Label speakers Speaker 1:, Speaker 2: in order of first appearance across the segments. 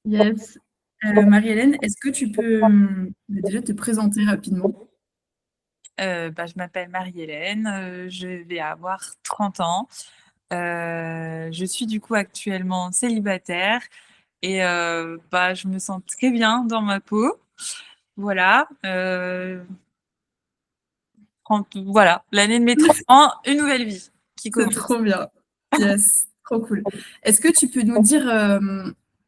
Speaker 1: Yes. Marie-Hélène, est-ce que tu peux déjà te présenter rapidement?
Speaker 2: Je m'appelle Marie-Hélène, je vais avoir 30 ans. Je suis du coup actuellement célibataire et je me sens très bien dans ma peau. Voilà, voilà, l'année de mes 30 ans, une nouvelle vie qui
Speaker 1: C'est
Speaker 2: commence.
Speaker 1: trop bien. Yes, trop cool. Est-ce que tu peux nous dire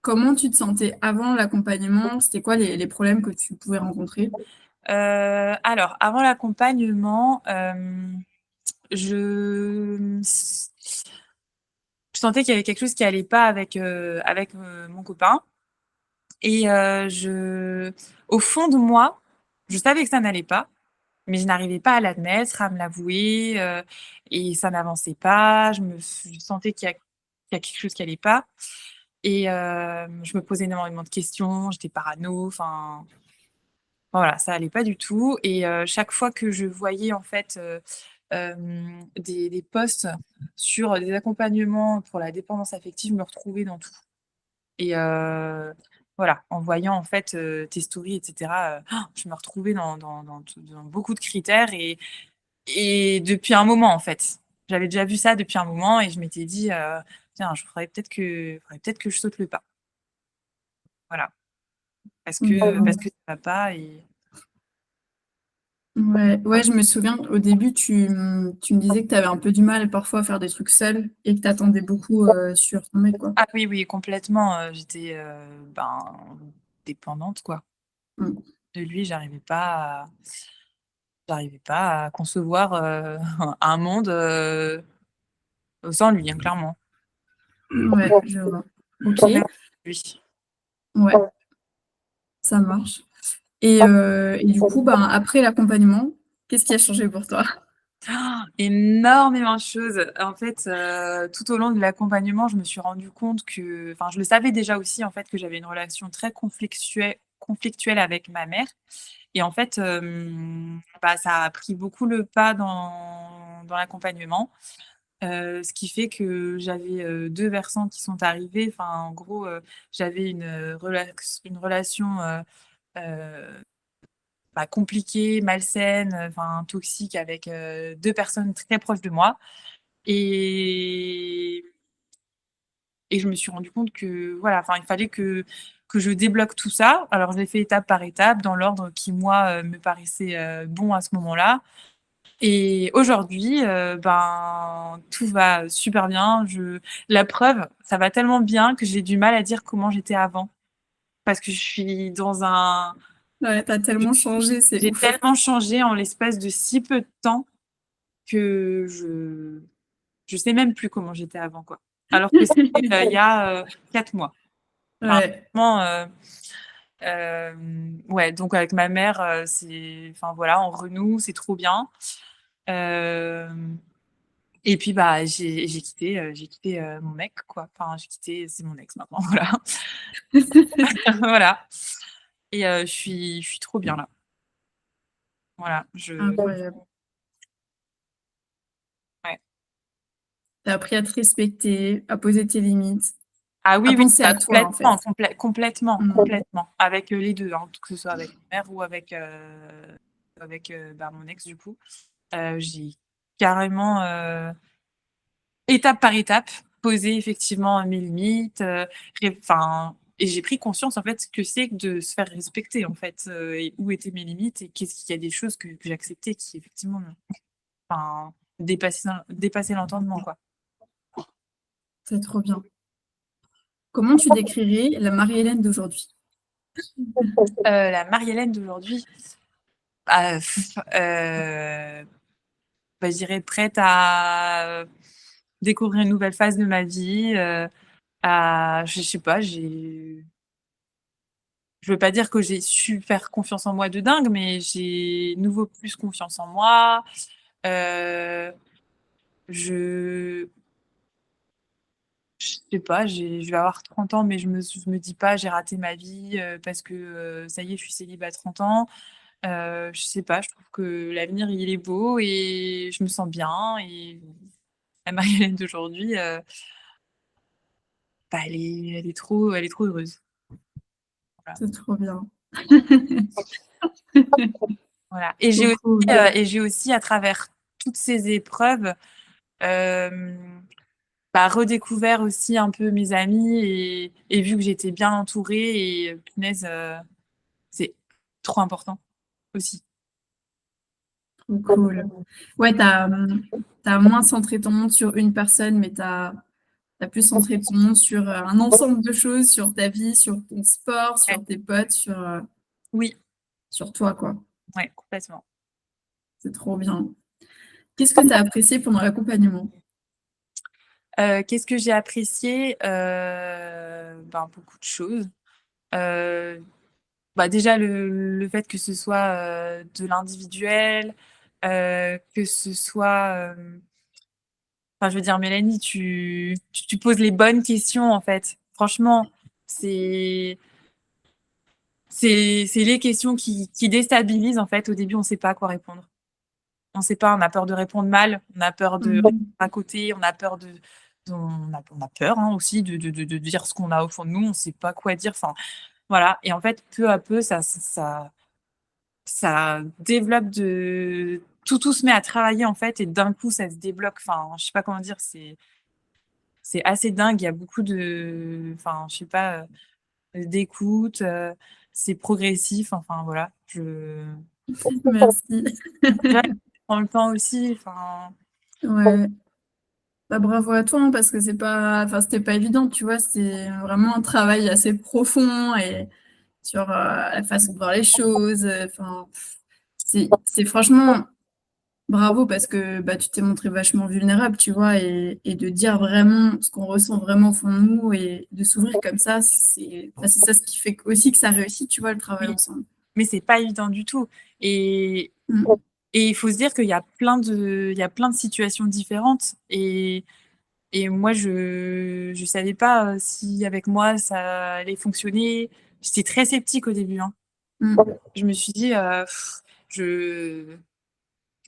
Speaker 1: comment tu te sentais avant l'accompagnement? C'était quoi les problèmes que tu pouvais rencontrer?
Speaker 2: Alors avant l'accompagnement, je je sentais qu'il y avait quelque chose qui allait pas avec mon copain. Et je au fond de moi, je savais que ça n'allait pas, mais je n'arrivais pas à l'admettre, à me l'avouer, et ça n'avançait pas. Je sentais qu'il y a quelque chose qui allait pas et je me posais énormément de questions, j'étais parano, voilà, ça allait pas du tout et chaque fois que je voyais en fait, des posts sur des accompagnements pour la dépendance affective, je me retrouvais dans tout. Et voilà, en voyant en fait, tes stories et cetera, je me retrouvais dans beaucoup de critères et depuis un moment, en fait. J'avais déjà vu ça depuis un moment et je m'étais dit: «Tiens, je faudrait peut-être que je saute le pas». Voilà, parce
Speaker 1: Mmh.
Speaker 2: que ça va pas et
Speaker 1: Ouais, ouais, je me souviens, au début, tu me disais que tu avais un peu du mal parfois à faire des trucs seule et que tu attendais beaucoup sur ton mec, quoi.
Speaker 2: ah oui, oui, complètement, j'étais, dépendante, quoi.
Speaker 1: Mm.
Speaker 2: De lui, j'arrivais pas à concevoir, un monde, sans lui, hein, clairement.
Speaker 1: Ouais, je vois. Ok,
Speaker 2: Même lui.
Speaker 1: ouais, ça marche. Et du coup, ben, après l'accompagnement, qu'est-ce qui a changé pour toi?
Speaker 2: Énormément de choses. En fait, tout au long de l'accompagnement, je me suis rendu compte je le savais déjà aussi, en fait, que j'avais une relation très conflictuelle avec ma mère et en fait, ça a pris beaucoup le pas dans l'accompagnement, ce qui fait que j'avais, 2 versants qui sont arrivés. Enfin, en gros, j'avais une relation, heu compliquée, malsaine, toxique avec, 2 personnes très proches de moi et et je me suis rendu compte que voilà, il fallait que je débloque tout ça. Alors je l'ai fait étape par étape dans l'ordre qui moi, me paraissait, bon à ce moment-là et aujourd'hui, tout va super bien. Je La preuve, ça va tellement bien que j'ai du mal à dire comment j'étais avant parce que je suis dans un
Speaker 1: Ouais, tu tellement changé, c'est
Speaker 2: j'ai
Speaker 1: ouf.
Speaker 2: tellement changé en l'espace de si peu de temps que je sais même plus comment j'étais avant, quoi. Alors que c'était, il y a, 4 mois. Enfin,
Speaker 1: Ouais.
Speaker 2: vraiment, ouais, donc avec ma mère, voilà, on renoue, c'est trop bien. Hem et puis, j'ai quitté, mon mec, quoi. C'est mon ex maintenant, voilà. Voilà et je suis trop bien là. Voilà,
Speaker 1: Incroyable.
Speaker 2: ouais.
Speaker 1: Tu as appris à te respecter, à poser tes limites,
Speaker 2: Ah
Speaker 1: à
Speaker 2: oui, oui,
Speaker 1: penser à toi, en fait. Mmh.
Speaker 2: complètement, avec, les 2, hein, que ce soit avec ma mère ou avec, mon ex du coup. J'ai carrément, étape par étape, posé effectivement mes limites, et j'ai pris conscience en fait ce que c'est que de se faire respecter en fait, et où étaient mes limites et qu'est-ce qu'il y a des choses que j'acceptais qui effectivement, dépassaient l'entendement quoi.
Speaker 1: C'est trop bien. Comment tu décrirais la Marie-Hélène d'aujourd'hui?
Speaker 2: La Marie-Hélène d'aujourd'hui, ah, je dirais prête à découvrir une nouvelle phase de ma vie, à je sais pas, je veux pas dire que j'ai super confiance en moi de dingue, mais j'ai nouveau plus confiance en moi. Heu, je je sais pas, je vais avoir 30 ans, mais je me dis pas: «J'ai raté ma vie, parce que, ça y est, je suis célib à 30 ans». Je sais pas, je trouve que l'avenir, il est beau et je me sens bien et la Marie-Hélène d'aujourd'hui, elle est trop heureuse.
Speaker 1: C'est trop bien.
Speaker 2: Voilà. Et
Speaker 1: Trop cool.
Speaker 2: j'ai aussi, à travers toutes ces épreuves, redécouvert aussi un peu mes amis et vu que j'étais bien entourée et punaise, c'est trop important aussi.
Speaker 1: Trop cool. Ouais, t'as moins centré ton monde sur une personne, mais t'as plus centré ton monde sur un ensemble de choses, sur ta vie, sur ton sport,
Speaker 2: Ouais.
Speaker 1: sur tes potes,
Speaker 2: Oui,
Speaker 1: sur toi, quoi.
Speaker 2: ouais, complètement.
Speaker 1: C'est trop bien. Qu'est-ce que tu as apprécié pendant l'accompagnement?
Speaker 2: Qu'est-ce que j'ai apprécié? Beaucoup de choses. Heu, déjà le fait que ce soit, de l'individuel, que ce soit, je veux dire, Mélanie, tu poses les bonnes questions, en fait. Franchement, c'est c'est les questions qui déstabilisent, en fait. Au début, on sait pas quoi répondre. On sait pas, on a peur de répondre mal, on a peur de répondre
Speaker 1: Mmh.
Speaker 2: à côté, on a peur on a peur, hein, aussi de dire ce qu'on a au fond de nous, on sait pas quoi dire, enfin, voilà. Et en fait, peu à peu, ça développe de tout se met à travailler, en fait, et d'un coup, ça se débloque. Enfin, je sais pas comment dire, c'est assez dingue. Il y a beaucoup je sais pas, d'écoute, c'est progressif, enfin, voilà.
Speaker 1: Merci.
Speaker 2: Ouais, prends le temps aussi, enfin,
Speaker 1: Ouais. Bah, bravo à toi, hein, parce que c'était pas évident, tu vois, c'est vraiment un travail assez profond et sur la façon de voir les choses. Enfin, c'est franchement bravo parce que bah, tu t'es montré vachement vulnérable, tu vois, et de dire vraiment ce qu'on ressent vraiment au fond de nous et de s'ouvrir comme ça, c'est ça ce qui fait aussi que ça réussit, tu vois, le travail
Speaker 2: oui,
Speaker 1: ensemble.
Speaker 2: mais c'est pas évident du tout. Et
Speaker 1: Mm.
Speaker 2: il faut se dire qu'il y a plein de situations différentes et moi je savais pas, si avec moi ça allait fonctionner. J'étais très sceptique au début, hein.
Speaker 1: Mm.
Speaker 2: Je me suis dit, je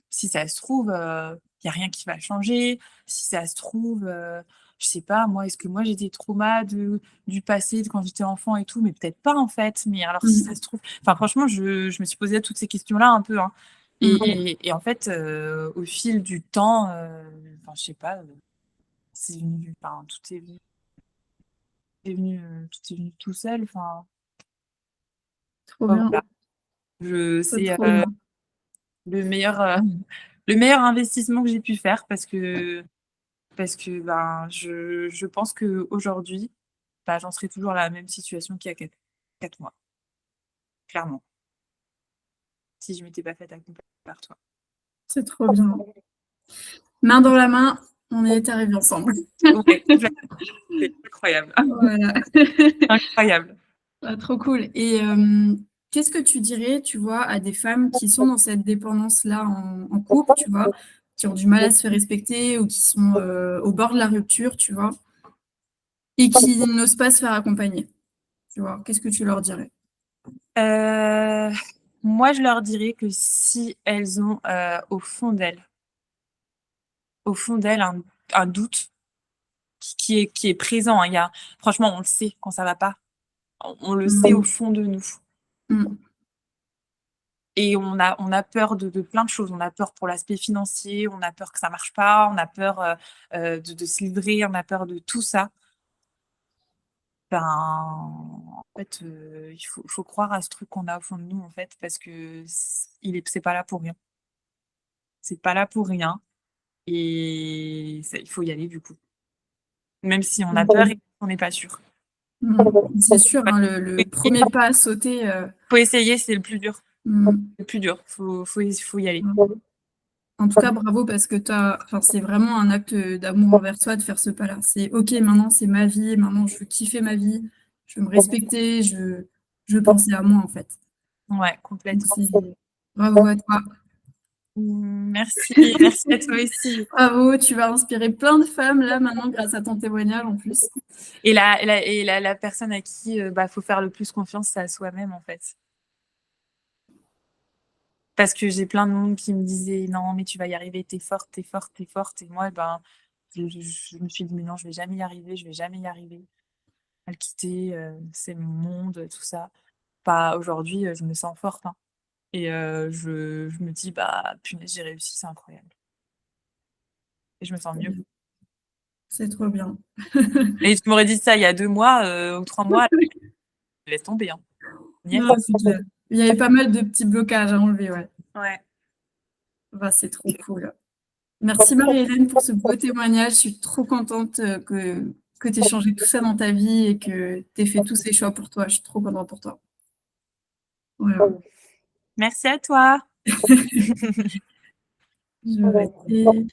Speaker 2: si ça se trouve, il y a rien qui va changer. Si ça se trouve, je sais pas moi, est-ce que moi j'ai des traumas du passé, de quand j'étais enfant et tout? Mais peut-être pas en fait. Mais alors si ça
Speaker 1: Mm.
Speaker 2: se trouve, enfin franchement, je me suis posé toutes ces questions-là un peu, hein.
Speaker 1: Mm.
Speaker 2: Et en fait, au fil du temps, je sais pas, c'est venu, tout est venu tout seul. Enfin,
Speaker 1: Trop bien,
Speaker 2: voilà.
Speaker 1: c'est
Speaker 2: C'est,
Speaker 1: trop bien.
Speaker 2: le meilleur, le meilleur investissement que j'ai pu faire parce que, je pense qu'aujourd'hui, j'en serais toujours à la même situation qu'il y a 4 mois, clairement, si je m'étais pas fait accompagner par toi.
Speaker 1: C'est trop bien. Main dans la main, on y est arrivés ensemble.
Speaker 2: Ouais, complètement, c'est incroyable,
Speaker 1: Voilà.
Speaker 2: incroyable.
Speaker 1: Ah, trop cool. Et qu'est-ce que tu dirais, tu vois, à des femmes qui sont dans cette dépendance-là en couple, tu vois, qui ont du mal à se faire respecter ou qui sont au bord de la rupture, tu vois, et qui n'osent pas se faire accompagner, tu vois, qu'est-ce que tu leur dirais?
Speaker 2: Heu, Moi, je leur dirais que si elles ont, au fond d'elles, un doute qui est présent, hein, il y a franchement, on le sait quand ça va pas, on le sait au
Speaker 1: Mm.
Speaker 2: fond de nous.
Speaker 1: Mm.
Speaker 2: Et on a peur de plein de choses. On a peur pour l'aspect financier, on a peur que ça marche pas, on a peur, de se livrer, on a peur de tout ça. En fait, il faut croire à ce truc qu'on a au fond de nous, en fait, parce que c'est pas là pour rien. C'est pas là pour rien et ça il faut y aller du coup. Même si on a peur et qu'on n'est pas sûr.
Speaker 1: Mm. C'est sûr,
Speaker 2: Ouais,
Speaker 1: hein,
Speaker 2: faut
Speaker 1: le
Speaker 2: essayer,
Speaker 1: premier pas à sauter.
Speaker 2: faut essayer, c'est le plus dur.
Speaker 1: Mm.
Speaker 2: Le plus dur, faut y aller.
Speaker 1: En tout cas, bravo parce que enfin, c'est vraiment un acte d'amour envers toi de faire ce pas-là. C'est OK, maintenant c'est ma vie, maintenant je veux kiffer ma vie, je veux me respecter, je veux penser à moi en fait.
Speaker 2: Ouais,
Speaker 1: Donc
Speaker 2: complètement.
Speaker 1: c'est bravo à toi.
Speaker 2: Merci, merci à toi aussi.
Speaker 1: Bravo, tu vas inspirer plein de femmes là maintenant grâce à ton témoignage en plus.
Speaker 2: Et la personne à qui, faut faire le plus confiance, c'est à soi-même, en fait. Parce que j'ai plein de monde qui me disait: «Non, mais tu vas y arriver, tu es forte, tu es forte, tu es forte» et moi, je me suis dit: «Mais non, je vais jamais y arriver, je vais jamais y arriver à le quitter, c'est mon monde, tout ça». bah, aujourd'hui, je me sens forte, hein. Et je me dis: «Bah, punaise, j'ai réussi, c'est incroyable» et je me sens mieux.
Speaker 1: C'est trop bien.
Speaker 2: Et tu m'aurais dit ça il y a 2 mois, ou 3 mois, laisse tomber, hein. Niette.
Speaker 1: Non, c'est clair. Il y avait pas mal de petits blocages à enlever, ouais.
Speaker 2: Ouais.
Speaker 1: Bah, c'est trop cool. Merci Marie-Hélène pour ce beau témoignage. Je suis trop contente que tu aies changé tout ça dans ta vie et que tu aies fait tous ces choix pour toi. Je suis trop contente pour toi. Voilà.
Speaker 2: Merci à toi.
Speaker 1: Je vais essayer